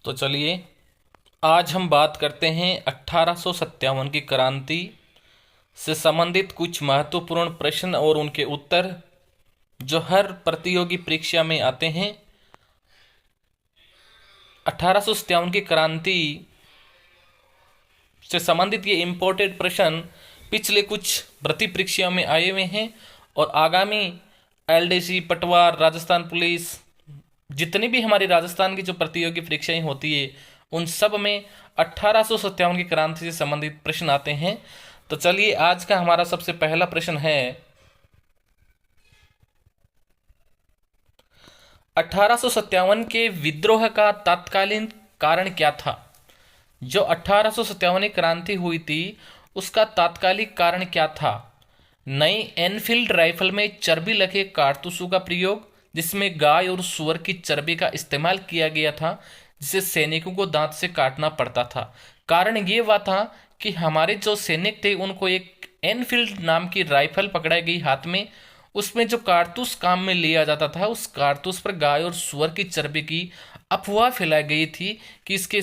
तो चलिए आज हम बात करते हैं 1857 की क्रांति से संबंधित कुछ महत्वपूर्ण प्रश्न और उनके उत्तर जो हर प्रतियोगी परीक्षा में आते हैं। 1857 की क्रांति से संबंधित ये इम्पोर्टेंट प्रश्न पिछले कुछ भर्ती परीक्षाओं में आए हुए हैं और आगामी एलडीसी, पटवार, राजस्थान पुलिस, जितनी भी हमारी राजस्थान की जो प्रतियोगी परीक्षाएं होती है उन सब में 1857 की क्रांति से संबंधित प्रश्न आते हैं। तो चलिए आज का हमारा सबसे पहला प्रश्न है 1857 के विद्रोह का तत्कालीन कारण क्या था। जो 1857 क्रांति हुई थी उसका तात्कालिक कारण क्या था। नई एनफील्ड राइफल में चर्बी लगे कारतूसों का प्रयोग, जिसमें गाय और सूअर की चर्बी का इस्तेमाल किया गया था, जिसे सैनिकों को दांत से काटना पड़ता था। कारण ये हुआ था कि हमारे जो सैनिक थे उनको एक एनफील्ड नाम की राइफल पकड़ाई गई हाथ में। उसमें जो कारतूस काम में लिया जाता था उस कारतूस पर गाय और सूअर की चर्बी की अफवाह फैलाई गई थी कि इसके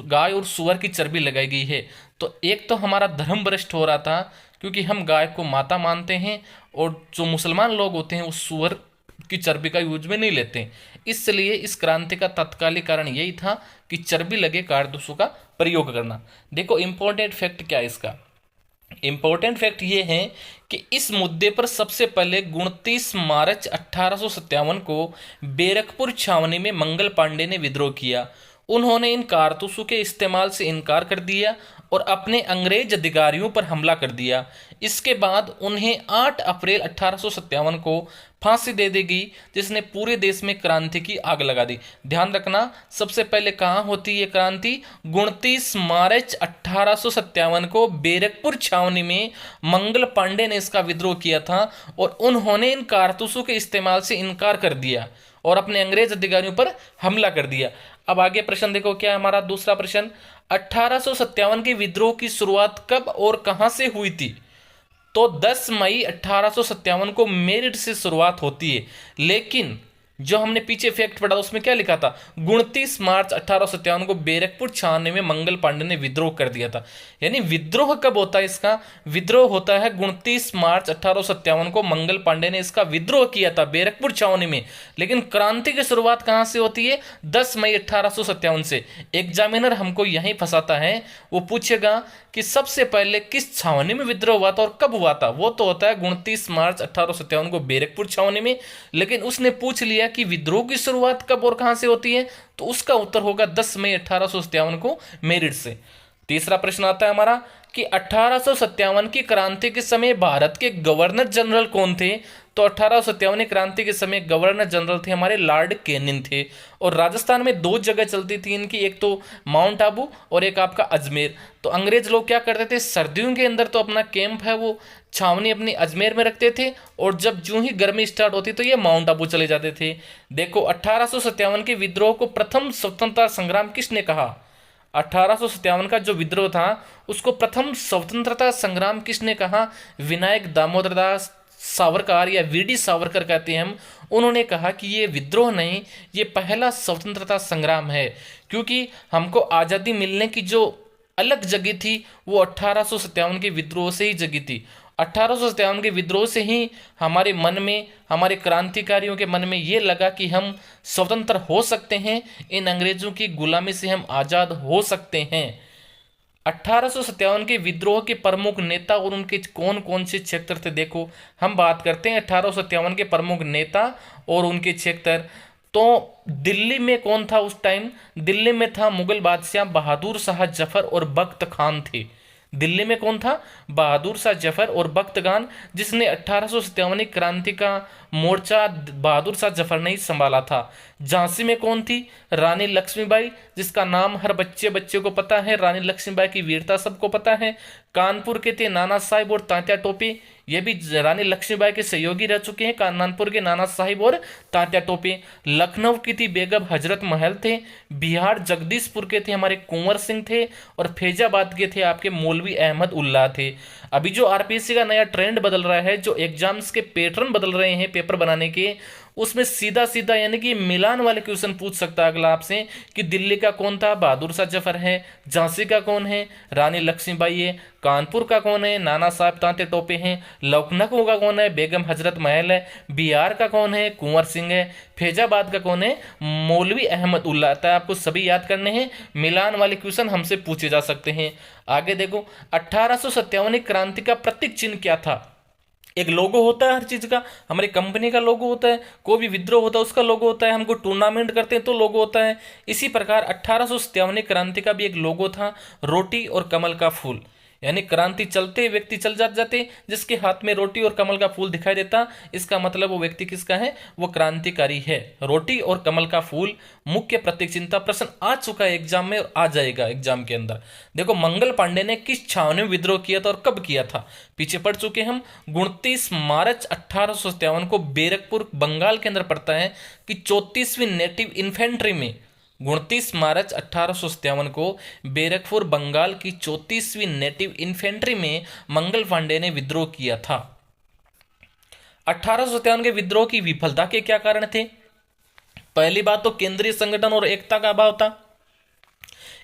गाय और सूअर की चर्बी लगाई गई है। तो एक तो हमारा धर्म भ्रष्ट हो रहा था क्योंकि हम गाय को माता मानते हैं और जो मुसलमान लोग होते हैं उस सूअर की चर्बी का यूज में नहीं लेते। इसलिए इस क्रांति का तत्कालिक कारण यही था कि चर्बी लगे कारतूसों का प्रयोग करना। देखो इंपॉर्टेंट फैक्ट क्या है इसका। इंपॉर्टेंट फैक्ट ये है कि इस मुद्दे पर सबसे पहले 29 मार्च 1857 को बैरकपुर छावनी में मंगल पांडे ने विद्रोह किया। उन्होंने इन कारतूसों के इस्तेमाल से इनकार कर दिया और अपने अंग्रेज अधिकारियों पर हमला कर दिया। इसके बाद उन्हें 8 अप्रैल 1857 को फांसी दे दी गई, जिसने पूरे देश में क्रांति की आग लगा दी। ध्यान रखना सबसे पहले कहाँ होती है क्रांति, 29 मार्च 1857 को बैरकपुर छावनी में मंगल पांडे ने इसका विद्रोह किया था और उन्होंने इन कारतूसों के इस्तेमाल से इनकार कर दिया और अपने अंग्रेज अधिकारियों पर हमला कर दिया। अब आगे प्रश्न देखो क्या है हमारा दूसरा प्रश्न। 1857 के विद्रोह की शुरुआत कब और कहां से हुई थी। तो 10 मई 1857 को मेरठ से शुरुआत होती है, लेकिन जो हमने पीछे फैक्ट पढ़ा उसमें क्या लिखा था, 29 मार्च 1857 को बैरकपुर छावनी में मंगल पांडे ने विद्रोह कर दिया था। यानी विद्रोह कब होता है इसका, विद्रोह होता है 29 मार्च 1857 को मंगल पांडे ने इसका विद्रोह किया था बैरकपुर छावनी में। लेकिन क्रांति की शुरुआत कहां से होती है, 10 मई 1857 से। एग्जामिनर हमको यहीं फंसाता है, वो पूछेगा कि सबसे पहले किस छावनी में विद्रोह हुआ था और कब हुआ था। वो तो होता है 29 मार्च 1857 को बैरकपुर छावनी में, लेकिन उसने पूछ लिया कि विद्रोह की शुरुआत कब और कहां से होती है, तो उसका उत्तर होगा 10 मई 1857 को मेरठ से। तीसरा प्रश्न आता है हमारा कि 1857 की क्रांति के समय भारत के गवर्नर जनरल कौन थे। तो 1857 क्रांति के समय गवर्नर जनरल थे हमारे लॉर्ड कैनिंग थे। और राजस्थान में 2 जगह चलती थी इनकी, एक तो माउंट आबू और एक आपका अजमेर। तो अंग्रेज लोग क्या करते थे, सर्दियों के अंदर तो अपना कैंप है वो छावनी अपनी अजमेर में रखते थे और जब जूं ही गर्मी स्टार्ट होती तो ये माउंट आबू चले जाते थे। देखो 1857 के विद्रोह को प्रथम स्वतंत्रता संग्राम किसने कहा। 1857 का जो विद्रोह था उसको प्रथम स्वतंत्रता संग्राम किसने कहा, विनायक दामोदर दास सावरकर या वीडी सावरकर कहते हैं हम। उन्होंने कहा कि ये विद्रोह नहीं, ये पहला स्वतंत्रता संग्राम है, क्योंकि हमको आज़ादी मिलने की जो अलग जगी थी वो 1857 के विद्रोह से ही जगी थी। 1857 के विद्रोह से ही हमारे मन में, हमारे क्रांतिकारियों के मन में ये लगा कि हम स्वतंत्र हो सकते हैं, इन अंग्रेजों की गुलामी से हम आज़ाद हो सकते हैं। 1857 के विद्रोह के प्रमुख नेता और उनके कौन कौन से क्षेत्र थे। देखो हम बात करते हैं 1857 के प्रमुख नेता और उनके क्षेत्र। तो दिल्ली में कौन था उस टाइम, दिल्ली में था मुगल बादशाह बहादुर शाह जफर और बख्त खान थे। दिल्ली में कौन था, बहादुर शाह जफर और बख्त खान, जिसने 1857 क्रांति का मोर्चा बहादुर शाह जफर ने ही संभाला था। झांसी में कौन थी, रानी लक्ष्मीबाई, जिसका नाम हर बच्चे बच्चे को पता है, रानी लक्ष्मीबाई की वीरता सबको पता है। कानपुर के थे नाना साहिब और तात्या टोपे, ये भी रानी लक्ष्मीबाई के सहयोगी रह चुके हैं, कानपुर के नाना साहिब और तात्या टोपे। लखनऊ की थी बेगम हजरत महल थे। बिहार जगदीशपुर के थे हमारे कुंवर सिंह थे और फैजाबाद के थे आपके मौलवी अहमद उल्लाह थे। अभी जो आरपीएससी का नया ट्रेंड बदल रहा है, जो एग्जाम्स के पैटर्न बदल रहे हैं पेपर बनाने के, उसमें सीधा सीधा यानी कि मिलान वाले क्वेश्चन पूछ सकता है अगला आपसे कि दिल्ली का कौन था, बहादुर शाह जफर है, झांसी का कौन है, रानी लक्ष्मीबाई है, कानपुर का कौन है, नाना साहब तांते टोपे हैं, लखनऊ का कौन है, बेगम हजरत महल है, बिहार का कौन है, कुंवर सिंह है, फैजाबाद का कौन है, मौलवी अहमद उल्ला। आता है आपको सभी याद करने हैं, मिलान वाले क्वेश्चन हमसे पूछे जा सकते हैं। आगे देखो 1857 क्रांति का प्रतीक चिन्ह क्या था। एक लोगो होता है हर चीज का, हमारी कंपनी का लोगो होता है, कोई भी विद्रोह होता है उसका लोगो होता है, हमको टूर्नामेंट करते हैं तो लोगो होता है। इसी प्रकार 1857 क्रांति का भी एक लोगो था, रोटी और कमल का फूल। यानी क्रांति चलते व्यक्ति चल जाते जिसके हाथ में रोटी और कमल का फूल दिखाई देता, इसका मतलब वो व्यक्ति किसका है, वो क्रांतिकारी है। रोटी और कमल का फूल मुख्य प्रतीक चिंता। प्रश्न आ चुका है एग्जाम में और आ जाएगा एग्जाम के अंदर। देखो मंगल पांडे ने किस छावनी में विद्रोह किया था और कब किया था, पीछे पढ़ चुके हम। 29 मार्च 1857 को बैरकपुर बंगाल के अंदर पड़ता है कि 34वीं नेटिव इन्फेंट्री में 29 मार्च 1857 को बैरकपुर बंगाल की 34वीं नेटिव इन्फेंट्री में मंगल पांडे ने विद्रोह किया था। 1857 के विद्रोह की विफलता के क्या कारण थे। पहली बात तो केंद्रीय संगठन और एकता का अभाव था।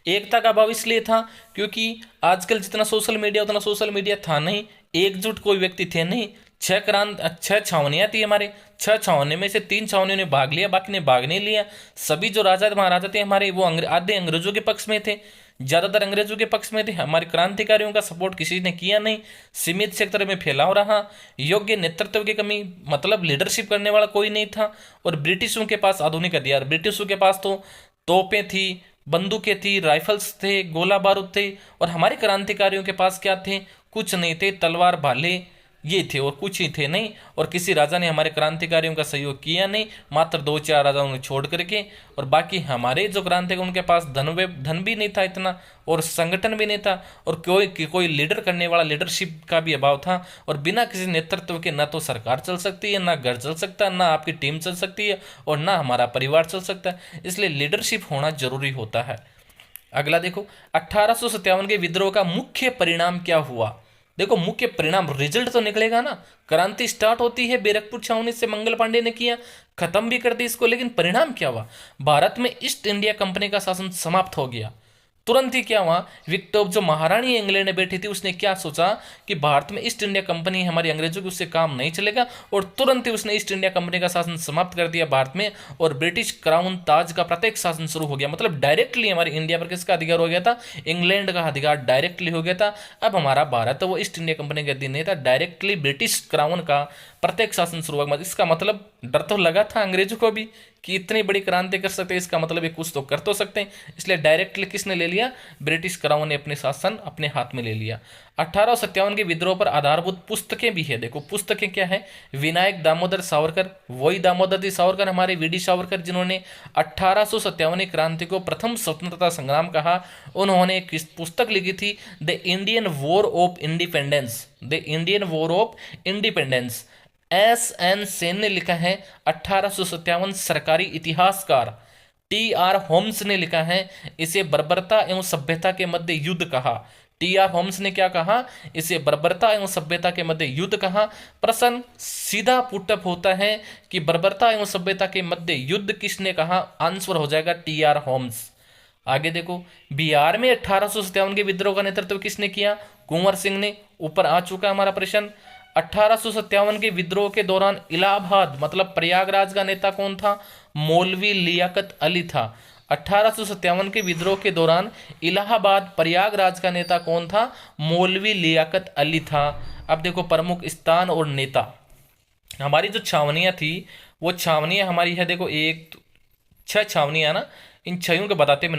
एकता का अभाव इसलिए था क्योंकि आजकल जितना सोशल मीडिया उतना सोशल मीडिया था नहीं, एकजुट कोई व्यक्ति थे नहीं। छह छावनियां थी हमारे, 6 छावनी में से 3 छावनियों ने भाग लिया, बाकी ने भाग नहीं लिया। सभी जो राजा महाराजा थे हमारे वो आधे अंग्रेजों के पक्ष में थे, ज्यादातर अंग्रेजों के पक्ष में थे। हमारे क्रांतिकारियों का सपोर्ट किसी ने किया नहीं, सीमित क्षेत्र में फैलाव रहा। योग्य नेतृत्व की कमी, मतलब लीडरशिप करने वाला कोई नहीं था। और ब्रिटिशों के पास आधुनिक हथियार, ब्रिटिशों के पास तो तोपें थी, बंदूकें थी, राइफल्स थे, गोला बारूद थे। और हमारे क्रांतिकारियों के पास क्या थे, कुछ नहीं थे, तलवार भाले ये थे और कुछ ही थे नहीं। और किसी राजा ने हमारे क्रांतिकारियों का सहयोग किया नहीं, मात्र 2-4 राजाओं ने छोड़ करके। और बाकी हमारे जो क्रांतिकारी उनके पास धन भी नहीं था इतना, और संगठन भी नहीं था, और कोई लीडर करने वाला लीडरशिप का भी अभाव था। और बिना किसी नेतृत्व के ना तो सरकार चल सकती है, ना घर चल सकता है, ना आपकी टीम चल सकती है, और ना हमारा परिवार चल सकता है। इसलिए लीडरशिप होना जरूरी होता है। अगला देखो 1857 के विद्रोह का मुख्य परिणाम क्या हुआ। देखो मुख्य परिणाम, रिजल्ट तो निकलेगा ना। क्रांति स्टार्ट होती है बैरकपुर छावनी से, मंगल पांडे ने किया, खत्म भी कर दी इसको, लेकिन परिणाम क्या हुआ, भारत में ईस्ट इंडिया कंपनी का शासन समाप्त हो गया। तुरंत ही क्या हुआ, विक्टोर जो महारानी इंग्लैंड में बैठी थी उसने क्या सोचा कि भारत में ईस्ट इंडिया कंपनी हमारी अंग्रेजों की, उससे काम नहीं चलेगा, और तुरंत ही उसने ईस्ट इंडिया कंपनी का शासन समाप्त कर दिया भारत में, और ब्रिटिश क्राउन ताज का प्रत्येक शासन शुरू हो गया। मतलब डायरेक्टली हमारे इंडिया पर किसका अधिकार हो गया था, इंग्लैंड का अधिकार डायरेक्टली हो गया था। अब हमारा भारत तो वो ईस्ट इंडिया कंपनी के अधीन नहीं था, डायरेक्टली ब्रिटिश क्राउन का प्रत्येक शासन शुरू हुआ। इसका मतलब डर तो लगा था अंग्रेजों को भी कि इतनी बड़ी क्रांति कर सकते हैं, इसका मतलब ये कुछ तो कर तो सकते हैं। इसलिए डायरेक्टली किसने ले लिया, ब्रिटिश क्राउन ने अपने शासन अपने हाथ में ले लिया। 1857 के विद्रोह पर आधारभूत पुस्तकें भी है। देखो पुस्तकें क्या है, विनायक दामोदर सावरकर, वही दामोदर जी सावरकर हमारे वीडी सावरकर जिन्होंने 1857 क्रांति को प्रथम स्वतंत्रता संग्राम कहा। उन्होंने एक पुस्तक लिखी थी, the Indian war of independence, the Indian war of independence. SN. Sen ने लिखा है। 1857 सरकारी इतिहासकार टी.आर. होम्स ने लिखा है, इसे बर्बरता एवं सभ्यता के मध्य युद्ध कहा। टी.आर. होम्स ने क्या कहा, इसे बर्बरता एवं सभ्यता के मध्य युद्ध कहा। प्रश्न सीधा पुटअप होता है कि बर्बरता एवं सभ्यता के मध्य युद्ध किसने कहा, आंसर हो जाएगा टी.आर. होम्स। आगे देखो बिहार में 1857 के विद्रोह का नेतृत्व किसने किया, कुंवर सिंह ने। ऊपर आ चुका हमारा प्रश्न। 1857 के विद्रोह के दौरान इलाहाबाद मतलब प्रयागराज का नेता कौन था, मौलवी लियाकत अली था। 1857 के विद्रोह के दौरान इलाहाबाद प्रयागराज का नेता कौन था, मौलवी लियाकत अली था। अब देखो प्रमुख स्थान और नेता, हमारी जो छावनियां थी वो छावनियां हमारी है, देखो 6 छावनियां ना, इन छयों को बताते हैं।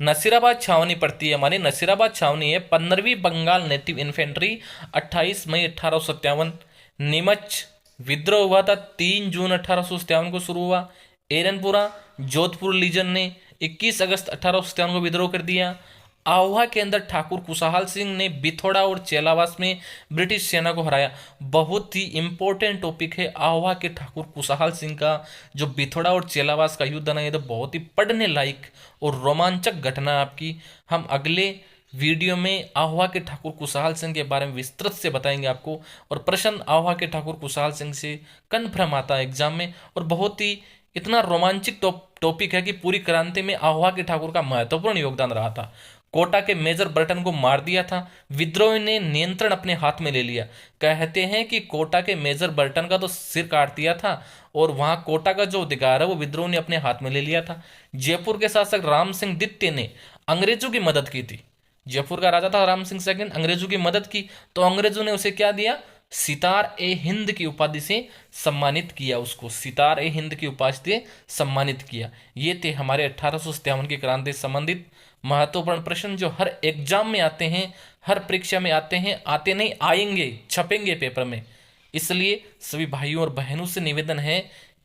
नसीराबाद छावनी पड़ती है हमारी, नसीराबाद छावनी है। 15वीं बंगाल नेटिव इन्फेंट्री 28 मई 1857। नीमच विद्रोह हुआ था 3 जून 1857 को शुरू हुआ। एरनपुरा जोधपुर लीजन ने 21 अगस्त 1857 को विद्रोह कर दिया। आहोवा के अंदर ठाकुर कुशाल सिंह ने बिथोड़ा और चेलावास में ब्रिटिश सेना को हराया। बहुत ही इंपॉर्टेंट टॉपिक है आहोवा के ठाकुर कुशाल सिंह का जो बिथोड़ा और चेलावास का युद्ध ना, ये तो बहुत ही पढ़ने लायक और रोमांचक घटना आपकी। हम अगले वीडियो में आह्वा के ठाकुर कुशाल सिंह के बारे में विस्तृत से बताएंगे आपको। और प्रश्न आह्वा के ठाकुर कुशाल सिंह से कन्फर्म आता है एग्जाम में, और बहुत ही इतना रोमांचक टॉपिक है कि पूरी क्रांति में आह्वा के ठाकुर का महत्वपूर्ण योगदान रहा था। कोटा के मेजर बर्टन को मार दिया था, विद्रोह ने नियंत्रण अपने हाथ में ले लिया। कहते हैं कि कोटा के मेजर बर्टन का तो सिर काट दिया था, और वहां कोटा का जो अधिकार है वो विद्रोह ने अपने हाथ में ले लिया था। जयपुर के शासक राम सिंह द्वितीय ने अंग्रेजों की मदद की थी। जयपुर का राजा था राम सिंह सेकंड, अंग्रेजों की मदद की, तो अंग्रेजों ने उसे क्या दिया, सितार ए हिंद की उपाधि से सम्मानित किया। उसको सितार ए हिंद की उपाधि से सम्मानित किया। ये थे हमारे 1857 की क्रांति से संबंधित महत्वपूर्ण प्रश्न जो हर एग्जाम में आते हैं, हर परीक्षा में आते हैं, आते नहीं आएंगे, छपेंगे पेपर में। इसलिए सभी भाइयों और बहनों से निवेदन है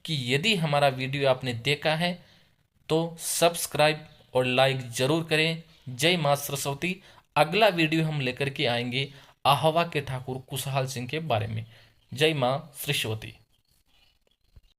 कि यदि हमारा वीडियो आपने देखा है तो सब्सक्राइब और लाइक जरूर करें। जय मां सरस्वती। अगला वीडियो हम लेकर के आएंगे आह्वा के ठाकुर कुशाल सिंह के बारे में। जय मां सरस्वती।